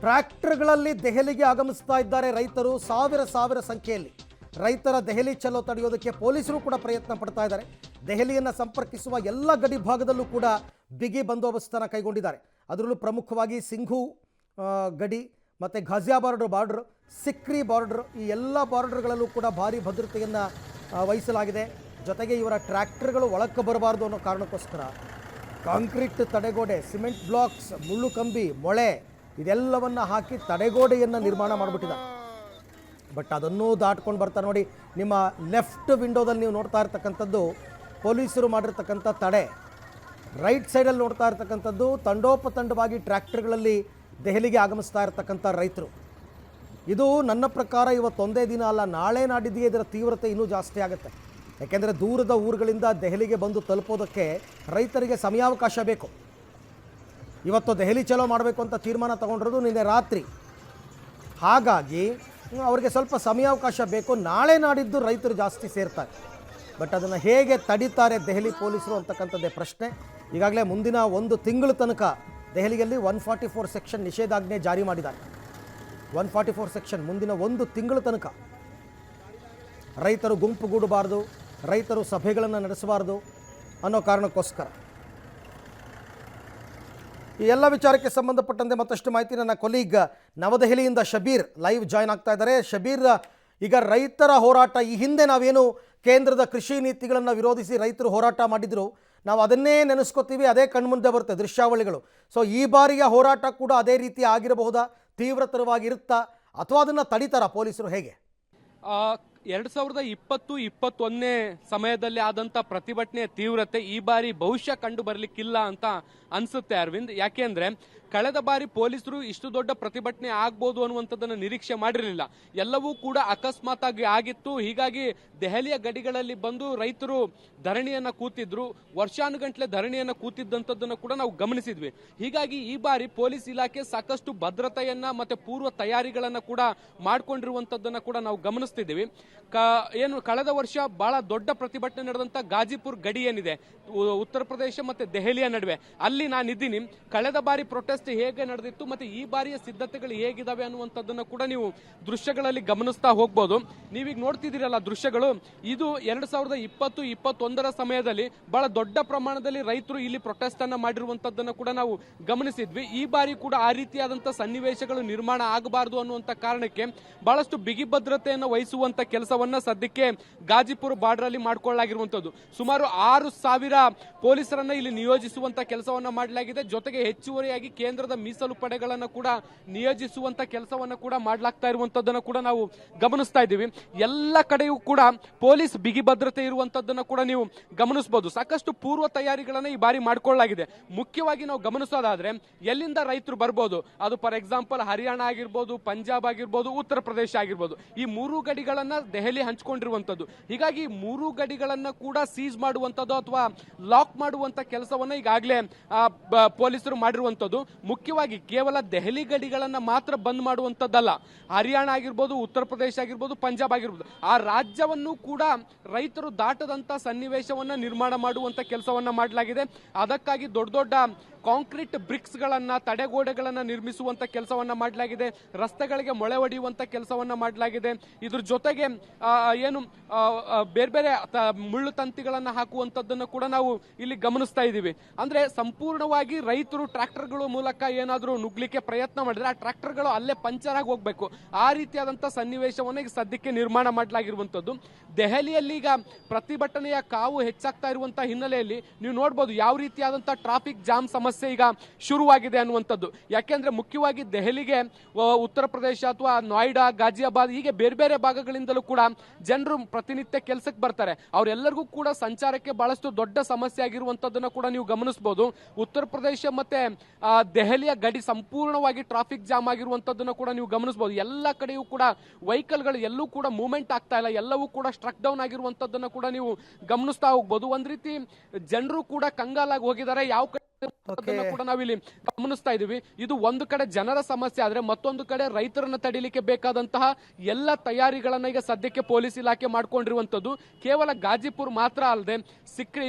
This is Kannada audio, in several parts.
ಟ್ರ್ಯಾಕ್ಟರ್ಗಳಲ್ಲಿ ದೆಹಲಿಗೆ ಆಗಮಿಸ್ತಾ ಇದ್ದಾರೆ ರೈತರು ಸಾವಿರ ಸಂಖ್ಯೆಯಲ್ಲಿ. ರೈತರ ದೆಹಲಿ ಚಲೋ ತಡೆಯೋದಕ್ಕೆ ಪೊಲೀಸರು ಕೂಡ ಪ್ರಯತ್ನ ಪಡ್ತಾ ಇದ್ದಾರೆ. ದೆಹಲಿಯನ್ನು ಸಂಪರ್ಕಿಸುವ ಎಲ್ಲ ಗಡಿ ಭಾಗದಲ್ಲೂ ಕೂಡ ಬಿಗಿ ಬಂದೋಬಸ್ತನ್ನು ಕೈಗೊಂಡಿದ್ದಾರೆ. ಅದರಲ್ಲೂ ಪ್ರಮುಖವಾಗಿ ಸಿಂಘು ಗಡಿ ಮತ್ತು ಘಾಜಿಯಾಬಾದ್ ಬಾರ್ಡರ್, ಸಿಕ್ರಿ ಬಾರ್ಡರ್, ಈ ಎಲ್ಲ ಬಾರ್ಡರ್ಗಳಲ್ಲೂ ಕೂಡ ಭಾರಿ ಭದ್ರತೆಯನ್ನು ವಹಿಸಲಾಗಿದೆ. ಜೊತೆಗೆ ಇವರ ಟ್ರ್ಯಾಕ್ಟರ್ಗಳು ಒಳಕ್ಕೆ ಬರಬಾರ್ದು ಅನ್ನೋ ಕಾರಣಕ್ಕೋಸ್ಕರ ಕಾಂಕ್ರೀಟ್ ತಡೆಗೋಡೆ, ಸಿಮೆಂಟ್ ಬ್ಲಾಕ್ಸ್, ಮುಳ್ಳು ಕಂಬಿ, ಮೊಳೆ ಇದೆಲ್ಲವನ್ನು ಹಾಕಿ ತಡೆಗೋಡೆಯನ್ನು ನಿರ್ಮಾಣ ಮಾಡಿಬಿಟ್ಟಿದ್ದಾರೆ. ಬಟ್ ಅದನ್ನೂ ದಾಟ್ಕೊಂಡು ಬರ್ತಾರೆ ನೋಡಿ. ನಿಮ್ಮ ಲೆಫ್ಟ್ ವಿಂಡೋದಲ್ಲಿ ನೀವು ನೋಡ್ತಾ ಇರ್ತಕ್ಕಂಥದ್ದು ಪೊಲೀಸರು ಮಾಡಿರ್ತಕ್ಕಂಥ ತಡೆ. ರೈಟ್ ಸೈಡಲ್ಲಿ ನೋಡ್ತಾ ಇರ್ತಕ್ಕಂಥದ್ದು ತಂಡೋಪತಂಡವಾಗಿ ಟ್ರ್ಯಾಕ್ಟರ್ಗಳಲ್ಲಿ ದೆಹಲಿಗೆ ಆಗಮಿಸ್ತಾ ಇರ್ತಕ್ಕಂಥ ರೈತರು. ಇದು ನನ್ನ ಪ್ರಕಾರ ಇವತ್ತೊಂದೇ ದಿನ ಅಲ್ಲ, ನಾಳೆ ನಾಡಿದ್ದಿಗೆ ಇದರ ತೀವ್ರತೆ ಇನ್ನೂ ಜಾಸ್ತಿ ಆಗುತ್ತೆ. ಯಾಕೆಂದರೆ ದೂರದ ಊರುಗಳಿಂದ ದೆಹಲಿಗೆ ಬಂದು ತಲುಪೋದಕ್ಕೆ ರೈತರಿಗೆ ಸಮಯಾವಕಾಶ ಬೇಕು. ಇವತ್ತು ದೆಹಲಿ ಚಲೋ ಮಾಡಬೇಕು ಅಂತ ತೀರ್ಮಾನ ತಗೊಂಡಿರೋದು ನಿನ್ನೆ ರಾತ್ರಿ. ಹಾಗಾಗಿ ಅವರಿಗೆ ಸ್ವಲ್ಪ ಸಮಯಾವಕಾಶ ಬೇಕು. ನಾಳೆ ನಾಡಿದ್ದು ರೈತರು ಜಾಸ್ತಿ ಸೇರ್ತಾರೆ. ಬಟ್ ಅದನ್ನು ಹೇಗೆ ತಡೀತಾರೆ ದೆಹಲಿ ಪೊಲೀಸರು ಅಂತಕ್ಕಂಥದ್ದೇ ಪ್ರಶ್ನೆ. ಈಗಾಗಲೇ ಮುಂದಿನ 1 ತಿಂಗಳ ತನಕ ದೆಹಲಿಯಲ್ಲಿ 144 ಸೆಕ್ಷನ್ ನಿಷೇಧಾಜ್ಞೆ ಜಾರಿ ಮಾಡಿದ್ದಾರೆ. 144 ಸೆಕ್ಷನ್ ಮುಂದಿನ 1 ತಿಂಗಳ ತನಕ ರೈತರು ಗುಂಪುಗೂಡಬಾರ್ದು, ರೈತರು ಸಭೆಗಳನ್ನು ನಡೆಸಬಾರ್ದು ಅನ್ನೋ ಕಾರಣಕ್ಕೋಸ್ಕರ. ಈ ಎಲ್ಲ ವಿಚಾರಕ್ಕೆ ಸಂಬಂಧಪಟ್ಟಂತೆ ಮತ್ತಷ್ಟು ಮಾಹಿತಿ ನನ್ನ ಕೊಲೀಗ್ ನವದೆಹಲಿಯಿಂದ ಶಬೀರ್ ಲೈವ್ ಜಾಯ್ನ್ ಆಗ್ತಾ ಇದ್ದಾರೆ. ಶಬೀರ್, ಈಗ ರೈತರ ಹೋರಾಟ, ಈ ಹಿಂದೆ ನಾವೇನು ಕೇಂದ್ರದ ಕೃಷಿ ನೀತಿಗಳನ್ನು ವಿರೋಧಿಸಿ ರೈತರು ಹೋರಾಟ ಮಾಡಿದ್ರು, ನಾವು ಅದನ್ನೇ ನೆನೆಸ್ಕೋತೀವಿ, ಅದೇ ಕಣ್ಮುಂದೆ ಬರುತ್ತೆ ದೃಶ್ಯಾವಳಿಗಳು. ಸೊ ಈ ಬಾರಿಯ ಹೋರಾಟ ಕೂಡ ಅದೇ ರೀತಿ ಆಗಿರಬಹುದಾ, ತೀವ್ರತರವಾಗಿರುತ್ತಾ, ಅಥವಾ ಅದನ್ನು ತಡೀತಾರಾ ಪೊಲೀಸರು, ಹೇಗೆ? 2020-21 ಸಮಯದಲ್ಲಿ ಆದಂತ ಪ್ರತಿಭಟನೆಯ ತೀವ್ರತೆ ಈ ಬಾರಿ ಬಹುಶಃ ಕಂಡು ಬರ್ಲಿಕ್ಕಿಲ್ಲ ಅಂತ ಅನ್ಸುತ್ತೆ ಅರವಿಂದ್. ಯಾಕೆಂದ್ರೆ ಕಳೆದ ಬಾರಿ ಪೊಲೀಸರು ಇಷ್ಟು ದೊಡ್ಡ ಪ್ರತಿಭಟನೆ ಆಗ್ಬೋದು ಅನ್ನುವಂಥದ್ದನ್ನು ನಿರೀಕ್ಷೆ ಮಾಡಿರಲಿಲ್ಲ. ಎಲ್ಲವೂ ಕೂಡ ಅಕಸ್ಮಾತ್ ಆಗಿ ಆಗಿತ್ತು. ಹೀಗಾಗಿ ದೆಹಲಿಯ ಗಡಿಗಳಲ್ಲಿ ಬಂದು ರೈತರು ಧರಣಿಯನ್ನ ಕೂತಿದ್ರು, ವರ್ಷಾನುಗಂಟ್ಲೆ ಧರಣಿಯನ್ನ ಕೂತಿದ್ದಂಥದ್ದನ್ನು ಕೂಡ ನಾವು ಗಮನಿಸಿದ್ವಿ. ಹೀಗಾಗಿ ಈ ಬಾರಿ ಪೊಲೀಸ್ ಇಲಾಖೆ ಸಾಕಷ್ಟು ಭದ್ರತೆಯನ್ನ ಮತ್ತೆ ಪೂರ್ವ ತಯಾರಿಗಳನ್ನ ಕೂಡ ಮಾಡ್ಕೊಂಡಿರುವಂತದ್ದನ್ನ ಕೂಡ ನಾವು ಗಮನಿಸ್ತಿದ್ದೀವಿ. ಏನು ಕಳೆದ ವರ್ಷ ಬಹಳ ದೊಡ್ಡ ಪ್ರತಿಭಟನೆ ನಡೆದಂತ ಗಾಜಿಪುರ್ ಗಡಿ ಏನಿದೆ ಉತ್ತರ ಪ್ರದೇಶ ಮತ್ತೆ ದೆಹಲಿಯ ನಡುವೆ, ಅಲ್ಲಿ ನಾನಿದ್ದೀನಿ. ಕಳೆದ ಬಾರಿ ಪ್ರೊಟೆಸ್ಟ್ ಹೇಗೆ ನಡೆದಿತ್ತು ಮತ್ತೆ ಈ ಬಾರಿಯ ಸಿದ್ಧತೆಗಳು ಹೇಗಿದಾವೆ ಅನ್ನುವಂಥದ್ದನ್ನ ಕೂಡ ನೀವು ದೃಶ್ಯಗಳಲ್ಲಿ ಗಮನಿಸ್ತಾ ಹೋಗ್ಬೋದು. ನೀವೀಗ ನೋಡ್ತಿದ್ದೀರಲ್ಲ ದೃಶ್ಯಗಳು, ಇದು 2020-21 ಸಮಯದಲ್ಲಿ ಬಹಳ ದೊಡ್ಡ ಪ್ರಮಾಣದಲ್ಲಿ ರೈತರು ಇಲ್ಲಿ ಪ್ರೊಟೆಸ್ಟ್ ಅನ್ನ ಮಾಡಿರುವಂತದ್ದನ್ನ ಕೂಡ ನಾವು ಗಮನಿಸಿದ್ವಿ. ಈ ಬಾರಿ ಕೂಡ ಆ ರೀತಿಯಾದಂತಹ ಸನ್ನಿವೇಶಗಳು ನಿರ್ಮಾಣ ಆಗಬಾರದು ಅನ್ನುವಂತ ಕಾರಣಕ್ಕೆ ಬಹಳಷ್ಟು ಬಿಗಿ ಭದ್ರತೆಯನ್ನು ವಹಿಸುವಂತ ಕೆಲಸವನ್ನ ಸದ್ಯಕ್ಕೆ ಗಾಜಿಪುರ ಬಾರ್ಡರ್ ಅಲ್ಲಿ ಮಾಡಿಕೊಳ್ಳಲಾಗಿರುವಂತದ್ದು. ಸುಮಾರು 6,000 ಪೊಲೀಸರನ್ನ ಇಲ್ಲಿ ನಿಯೋಜಿಸುವಂತ ಕೆಲಸವನ್ನ ಮಾಡಲಾಗಿದೆ. ಜೊತೆಗೆ ಹೆಚ್ಚುವರಿಯಾಗಿ ಕೇಂದ್ರದ ಮೀಸಲು ಪಡೆಗಳನ್ನ ಕೂಡ ನಿಯೋಜಿಸುವಂತ ಕೆಲಸವನ್ನ ಕೂಡ ಮಾಡಲಾಗ್ತಾ ಇರುವಂತದ್ದನ್ನ ಕೂಡ ನಾವು ಗಮನಿಸ್ತಾ ಇದ್ದೀವಿ. ಎಲ್ಲ ಕಡೆಯೂ ಕೂಡ ಪೊಲೀಸ್ ಬಿಗಿ ಭದ್ರತೆ ಇರುವಂತದ್ದನ್ನ ಕೂಡ ನೀವು ಗಮನಿಸಬಹುದು. ಸಾಕಷ್ಟು ಪೂರ್ವ ತಯಾರಿಗಳನ್ನ ಈ ಬಾರಿ ಮಾಡಿಕೊಳ್ಳಲಾಗಿದೆ. ಮುಖ್ಯವಾಗಿ ನಾವು ಗಮನಿಸೋದಾದ್ರೆ ಎಲ್ಲಿಂದ ರೈತರು ಬರ್ಬೋದು, ಅದು ಫಾರ್ ಎಕ್ಸಾಂಪಲ್ ಹರಿಯಾಣ ಆಗಿರ್ಬೋದು, ಪಂಜಾಬ್ ಆಗಿರ್ಬೋದು, ಉತ್ತರ ಪ್ರದೇಶ ಆಗಿರ್ಬೋದು, ಈ 3 ಗಡಿಗಳನ್ನ ದೆಹಲಿ ಹಂಚಿಕೊಂಡಿರುವಂತದ್ದು. ಹೀಗಾಗಿ 3 ಗಡಿಗಳನ್ನ ಕೂಡ ಸೀಸ್ ಮಾಡುವಂತದ್ದು ಅಥವಾ ಲಾಕ್ ಮಾಡುವಂತ ಕೆಲಸವನ್ನ ಈಗಾಗಲೇ ಪೊಲೀಸರು ಮಾಡಿರುವಂತದ್ದು. ಮುಖ್ಯವಾಗಿ ಕೇವಲ ದೆಹಲಿ ಗಡಿಗಳನ್ನ ಮಾತ್ರ ಬಂದ್ ಮಾಡುವಂತದ್ದಲ್ಲ, ಹರಿಯಾಣ ಆಗಿರ್ಬೋದು, ಉತ್ತರ ಪ್ರದೇಶ ಆಗಿರ್ಬೋದು, ಪಂಜಾಬ್ ಆಗಿರ್ಬೋದು, ಆ ರಾಜ್ಯವನ್ನು ಕೂಡ ರೈತರು ದಾಟದಂತ ಸನ್ನಿವೇಶವನ್ನ ನಿರ್ಮಾಣ ಮಾಡುವಂತ ಕೆಲಸವನ್ನ ಮಾಡಲಾಗಿದೆ. ಅದಕ್ಕಾಗಿ ದೊಡ್ಡ ದೊಡ್ಡ ಕಾಂಕ್ರೀಟ್ ಬ್ರಿಕ್ಸ್ ಗಳನ್ನ, ತಡೆಗೋಡೆಗಳನ್ನ ನಿರ್ಮಿಸುವಂತ ಕೆಲಸವನ್ನ ಮಾಡಲಾಗಿದೆ. ರಸ್ತೆಗಳಿಗೆ ಮೊಳೆ ಹೊಡೆಯುವಂತ ಕೆಲಸವನ್ನ ಮಾಡಲಾಗಿದೆ. ಇದ್ರ ಜೊತೆಗೆ ಏನು ಬೇರೆ ಬೇರೆ ಮುಳ್ಳು ತಂತಿಗಳನ್ನ ಹಾಕುವಂತದ್ದನ್ನು ಕೂಡ ನಾವು ಇಲ್ಲಿ ಗಮನಿಸ್ತಾ ಇದ್ದೀವಿ. ಅಂದ್ರೆ ಸಂಪೂರ್ಣವಾಗಿ ರೈತರು ಟ್ರ್ಯಾಕ್ಟರ್ಗಳ ಮೂಲಕ ಏನಾದರೂ ನುಗ್ಲಿಕ್ಕೆ ಪ್ರಯತ್ನ ಮಾಡಿದ್ರೆ ಆ ಟ್ರ್ಯಾಕ್ಟರ್ಗಳು ಅಲ್ಲೇ ಪಂಚರ್ ಆಗಿ ಹೋಗ್ಬೇಕು, ಆ ರೀತಿಯಾದಂತಹ ಸನ್ನಿವೇಶವನ್ನ ಈಗ ಸದ್ಯಕ್ಕೆ ನಿರ್ಮಾಣ ಮಾಡಲಾಗಿರುವಂತದ್ದು. ದೆಹಲಿಯಲ್ಲಿ ಈಗ ಪ್ರತಿಭಟನೆಯ ಕಾವು ಹೆಚ್ಚಾಗ್ತಾ ಇರುವಂತಹ ಹಿನ್ನೆಲೆಯಲ್ಲಿ ನೀವು ನೋಡಬಹುದು ಯಾವ ರೀತಿಯಾದಂತಹ ಟ್ರಾಫಿಕ್ ಜಾಮ್ ಸಮಸ್ಯೆ ಈಗ ಶುರುವಾಗಿದೆ ಅನ್ನುವಂಥದ್ದು. ಯಾಕೆಂದ್ರೆ ಮುಖ್ಯವಾಗಿ ದೆಹಲಿಗೆ ಉತ್ತರ ಪ್ರದೇಶ ಅಥವಾ ನೋಯ್ಡಾ, ಗಾಜಿಯಾಬಾದ್ ಹೀಗೆ ಬೇರೆ ಬೇರೆ ಭಾಗಗಳಿಂದಲೂ ಕೂಡ ಜನರು ಪ್ರತಿನಿತ್ಯ ಕೆಲಸಕ್ಕೆ ಬರ್ತಾರೆ. ಅವರೆಲ್ಲರಿಗೂ ಕೂಡ ಸಂಚಾರಕ್ಕೆ ಬಹಳಷ್ಟು ದೊಡ್ಡ ಸಮಸ್ಯೆ ಆಗಿರುವಂತದ್ದನ್ನು ಕೂಡ ನೀವು ಗಮನಿಸಬಹುದು. ಉತ್ತರ ಪ್ರದೇಶ ಮತ್ತೆ ದೆಹಲಿಯ ಗಡಿ ಸಂಪೂರ್ಣವಾಗಿ ಟ್ರಾಫಿಕ್ ಜಾಮ್ ಆಗಿರುವಂತದ್ದನ್ನು ಕೂಡ ನೀವು ಗಮನಿಸಬಹುದು. ಎಲ್ಲ ಕಡೆಯೂ ಕೂಡ ವೆಹಿಕಲ್ಗಳು ಎಲ್ಲೂ ಕೂಡ ಮೂವ್ಮೆಂಟ್ ಆಗ್ತಾ ಇಲ್ಲ, ಎಲ್ಲವೂ ಕೂಡ ಸ್ಟ್ರಕ್ ಡೌನ್ ಆಗಿರುವಂತದ್ದನ್ನು ಕೂಡ ನೀವು ಗಮನಿಸ್ತಾ ಹೋಗ್ಬೋದು. ಒಂದ್ ರೀತಿ ಜನರು ಕೂಡ ಕಂಗಾಲಾಗಿ ಹೋಗಿದ್ದಾರೆ. ಯಾವ ಅದನ್ನ ಕೂಡ ನಾವಿಲ್ಲಿ ಗಮನಿಸ್ತಾ ಇದೀವಿ. ಇದು ಒಂದು ಕಡೆ ಜನರ ಸಮಸ್ಯೆ ಆದ್ರೆ ಮತ್ತೊಂದು ಕಡೆ ರೈತರನ್ನ ತಡಿಲಿಕ್ಕೆ ಬೇಕಾದಂತಹ ಎಲ್ಲ ತಯಾರಿಗಳನ್ನ ಈಗ ಸದ್ಯಕ್ಕೆ ಪೊಲೀಸ್ ಇಲಾಖೆ ಮಾಡ್ಕೊಂಡಿರುವಂತದ್ದು. ಕೇವಲ ಗಾಜಿಪುರ್ ಮಾತ್ರ ಅಲ್ಲದೆ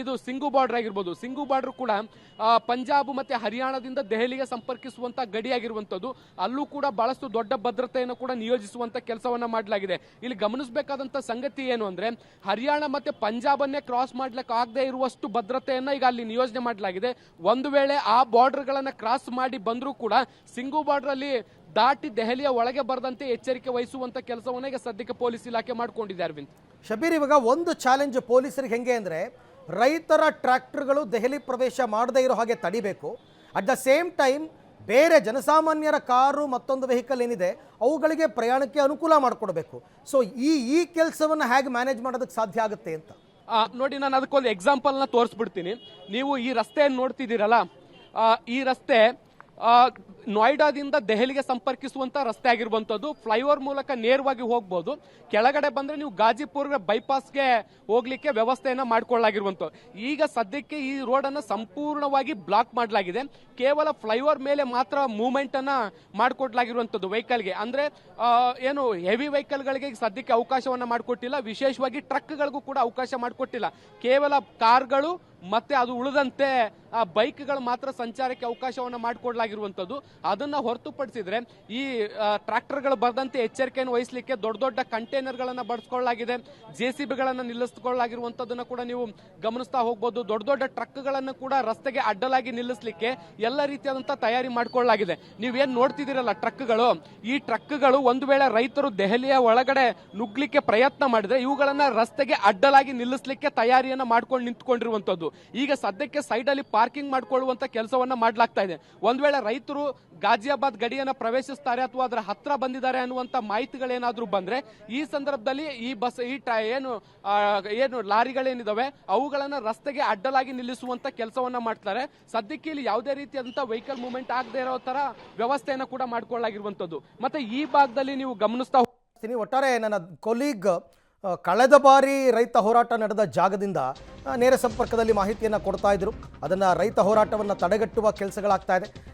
ಇದು ಸಿಂಗು ಬಾರ್ಡರ್ ಆಗಿರ್ಬೋದು. ಸಿಂಗು ಬಾರ್ಡರ್ ಕೂಡ ಪಂಜಾಬ್ ಮತ್ತೆ ಹರಿಯಾಣದಿಂದ ದೆಹಲಿಗೆ ಸಂಪರ್ಕಿಸುವಂತ ಗಡಿಯಾಗಿರುವಂತದ್ದು. ಅಲ್ಲೂ ಕೂಡ ಬಹಳಷ್ಟು ದೊಡ್ಡ ಭದ್ರತೆಯನ್ನು ಕೂಡ ನಿಯೋಜಿಸುವಂತ ಕೆಲಸವನ್ನ ಮಾಡಲಾಗಿದೆ. ಇಲ್ಲಿ ಗಮನಿಸಬೇಕಾದಂತ ಸಂಗತಿ ಏನು ಅಂದ್ರೆ ಹರಿಯಾಣ ಮತ್ತೆ ಪಂಜಾಬ್ ಅನ್ನೇ ಕ್ರಾಸ್ ಮಾಡ್ಲಿಕ್ಕೆ ಆಗದೆ ಇರುವಷ್ಟು ಭದ್ರತೆಯನ್ನ ಈಗ ಅಲ್ಲಿ ನಿಯೋಜನೆ ಮಾಡಲಾಗಿದೆ. ಒಂದು ವೇಳೆ ಆ ಬಾರ್ಡರ್ ಗಳನ್ನ ಕ್ರಾಸ್ ಮಾಡಿ ಬಂದರೂ ಕೂಡ ಸಿಂಗು ಬಾರ್ಡರ್ ಅಲ್ಲಿ ದಾಟಿ ದೆಹಲಿಯ ಒಳಗೆ ಬರದಂತೆ ಎಚ್ಚರಿಕೆ ವಹಿಸುವಂತ ಕೆಲಸವನ್ನ ಈಗ ಸದ್ಯಕ್ಕೆ ಪೊಲೀಸ್ ಇಲಾಖೆ ಮಾಡ್ಕೊಂಡಿದೆ. ಅರವಿಂದ್, ಶಬೀರ್, ಇವಾಗ ಒಂದು ಚಾಲೆಂಜ್ ಪೊಲೀಸರಿಗೆ ಹೆಂಗೆ ಅಂದರೆ ರೈತರ ಟ್ರ್ಯಾಕ್ಟರ್ಗಳು ದೆಹಲಿ ಪ್ರವೇಶ ಮಾಡದೇ ಇರೋ ಹಾಗೆ ತಡಿಬೇಕು. ಅಟ್ ದ ಸೇಮ್ ಟೈಮ್ ಬೇರೆ ಜನಸಾಮಾನ್ಯರ ಕಾರು ಮತ್ತೊಂದು ವೆಹಿಕಲ್ ಏನಿದೆ ಅವುಗಳಿಗೆ ಪ್ರಯಾಣಕ್ಕೆ ಅನುಕೂಲ ಮಾಡಿಕೊಡ್ಬೇಕು. ಸೊ ಈ ಕೆಲಸವನ್ನು ಹೇಗೆ ಮ್ಯಾನೇಜ್ ಮಾಡೋದಕ್ಕೆ ಸಾಧ್ಯ ಆಗುತ್ತೆ ಅಂತ ನೋಡಿ, ನಾನು ಅದಕ್ಕೊಂದು ಎಕ್ಸಾಂಪಲ್ನ ತೋರಿಸ್ಬಿಡ್ತೀನಿ. ನೀವು ಈ ರಸ್ತೆಯನ್ನು ನೋಡ್ತಿದ್ದೀರಲ್ಲ, ಈ ರಸ್ತೆ ನೋಯ್ಡಾದಿಂದ ದೆಹಲಿಗೆ ಸಂಪರ್ಕಿಸುವಂತ ರಸ್ತೆ ಆಗಿರುವಂತದ್ದು. ಫ್ಲೈಓವರ್ ಮೂಲಕ ನೇರವಾಗಿ ಹೋಗ್ಬೋದು. ಕೆಳಗಡೆ ಬಂದ್ರೆ ನೀವು ಗಾಜಿಪುರ್ ಬೈಪಾಸ್ಗೆ ಹೋಗ್ಲಿಕ್ಕೆ ವ್ಯವಸ್ಥೆಯನ್ನ ಮಾಡ್ಕೊಳ್ಳಲಾಗಿರುವಂತದ್ದು. ಈಗ ಸದ್ಯಕ್ಕೆ ಈ ರೋಡ್ ಅನ್ನ ಸಂಪೂರ್ಣವಾಗಿ ಬ್ಲಾಕ್ ಮಾಡಲಾಗಿದೆ. ಕೇವಲ ಫ್ಲೈಓವರ್ ಮೇಲೆ ಮಾತ್ರ ಮೂವ್ಮೆಂಟ್ ಅನ್ನ ಮಾಡಿಕೊಡ್ಲಾಗಿರುವಂತದ್ದು ವೆಹಿಕಲ್ಗೆ. ಅಂದ್ರೆ ಏನು ಹೆವಿ ವೆಹಿಕಲ್ಗಳಿಗೆ ಸದ್ಯಕ್ಕೆ ಅವಕಾಶವನ್ನ ಮಾಡಿಕೊಟ್ಟಿಲ್ಲ. ವಿಶೇಷವಾಗಿ ಟ್ರಕ್ಗಳಿಗೂ ಕೂಡ ಅವಕಾಶ ಮಾಡಿಕೊಟ್ಟಿಲ್ಲ. ಕೇವಲ ಕಾರ್ಗಳು ಮತ್ತೆ ಅದು ಉಳಿದಂತೆ ಬೈಕ್ಗಳು ಮಾತ್ರ ಸಂಚಾರಕ್ಕೆ ಅವಕಾಶವನ್ನು ಮಾಡಿಕೊಡ್ಲಾಗಿರುವಂತದ್ದು. ಅದನ್ನ ಹೊರತುಪಡಿಸಿದ್ರೆ ಈ ಟ್ರಾಕ್ಟರ್ಗಳು ಬರದಂತೆ ಎಚ್ಚರಿಕೆಯನ್ನು ವಹಿಸಲಿಕ್ಕೆ ದೊಡ್ಡ ದೊಡ್ಡ ಕಂಟೈನರ್ ಗಳನ್ನ ಬಳಸ್ಕೊಳ್ಳಲಾಗಿದೆ. ಜೆಸಿಬಿಗಳನ್ನ ನಿಲ್ಲಿಸಿಕೊಳ್ಳಲಾಗಿರುವಂತದನ್ನ ಕೂಡ ನೀವು ಗಮನಿಸ್ತಾ ಹೋಗ್ಬೋದು. ದೊಡ್ಡ ದೊಡ್ಡ ಟ್ರಕ್ ಗಳನ್ನು ಕೂಡ ರಸ್ತೆಗೆ ಅಡ್ಡಲಾಗಿ ನಿಲ್ಲಿಸಲಿಕ್ಕೆ ಎಲ್ಲ ರೀತಿಯಾದಂತಹ ತಯಾರಿ ಮಾಡಿಕೊಳ್ಳಲಾಗಿದೆ. ನೀವೇನ್ ನೋಡ್ತಿದ್ದೀರಲ್ಲ ಟ್ರಕ್ಗಳು, ಈ ಟ್ರಕ್ಗಳು ಒಂದು ವೇಳೆ ರೈತರು ದೆಹಲಿಯ ಒಳಗಡೆ ನುಗ್ಲಿಕ್ಕೆ ಪ್ರಯತ್ನ ಮಾಡಿದ್ರೆ ಇವುಗಳನ್ನ ರಸ್ತೆಗೆ ಅಡ್ಡಲಾಗಿ ನಿಲ್ಲಿಸಲಿಕ್ಕೆ ತಯಾರಿಯನ್ನ ಮಾಡ್ಕೊಂಡು ನಿಂತ್ಕೊಂಡಿರುವಂತದ್ದು. ಈಗ ಸದ್ಯಕ್ಕೆ ಸೈಡ್ ಅಲ್ಲಿ ಪಾರ್ಕಿಂಗ್ ಮಾಡ್ಕೊಳ್ಳುವಂತ ಕೆಲಸವನ್ನ ಮಾಡಲಾಗ್ತಾ ಇದೆ. ಒಂದ್ ವೇಳೆ ರೈತರು ಗಾಜಿಯಾಬಾದ್ ಗಡಿಯನ್ನ ಪ್ರವೇಶಿಸ್ತಾರೆ ಅಥವಾ ಅದರ ಹತ್ರ ಬಂದಿದ್ದಾರೆ ಅನ್ನುವಂತ ಮಾಹಿತಿಗಳೇನಾದ್ರೂ ಬಂದ್ರೆ ಈ ಸಂದರ್ಭದಲ್ಲಿ ಈ ಬಸ್ ಏನು ಲಾರಿಗಳೇನಿದಾವೆ ಅವುಗಳನ್ನ ರಸ್ತೆಗೆ ಅಡ್ಡಲಾಗಿ ನಿಲ್ಲಿಸುವಂತ ಕೆಲಸವನ್ನ ಮಾಡ್ತಾರೆ. ಸದ್ಯಕ್ಕೆ ಇಲ್ಲಿ ಯಾವುದೇ ರೀತಿಯಾದಂತಹ ವೆಹಿಕಲ್ ಮೂವ್ಮೆಂಟ್ ಆಗದೆ ಇರೋ ತರ ವ್ಯವಸ್ಥೆಯನ್ನ ಕೂಡ ಮಾಡ್ಕೊಳ್ಳಲಾಗಿರುವಂತದ್ದು. ಮತ್ತೆ ಈ ಭಾಗದಲ್ಲಿ ನೀವು ಗಮನಿಸ್ತಾ ಒಟ್ಟಾರೆ ನನ್ನ ಕೊಲೀಗ್ ಕಳೆದ ಬಾರಿ ರೈತ ಹೋರಾಟ ನಡೆದ ಜಾಗದಿಂದ ನೇರ ಸಂಪರ್ಕದಲ್ಲಿ ಮಾಹಿತಿಯನ್ನು ಕೊಡ್ತಾ ಇದ್ರು. ಅದನ್ನು ರೈತ ಹೋರಾಟವನ್ನು ತಡೆಗಟ್ಟುವ ಕೆಲಸಗಳಾಗ್ತಾ ಇದೆ.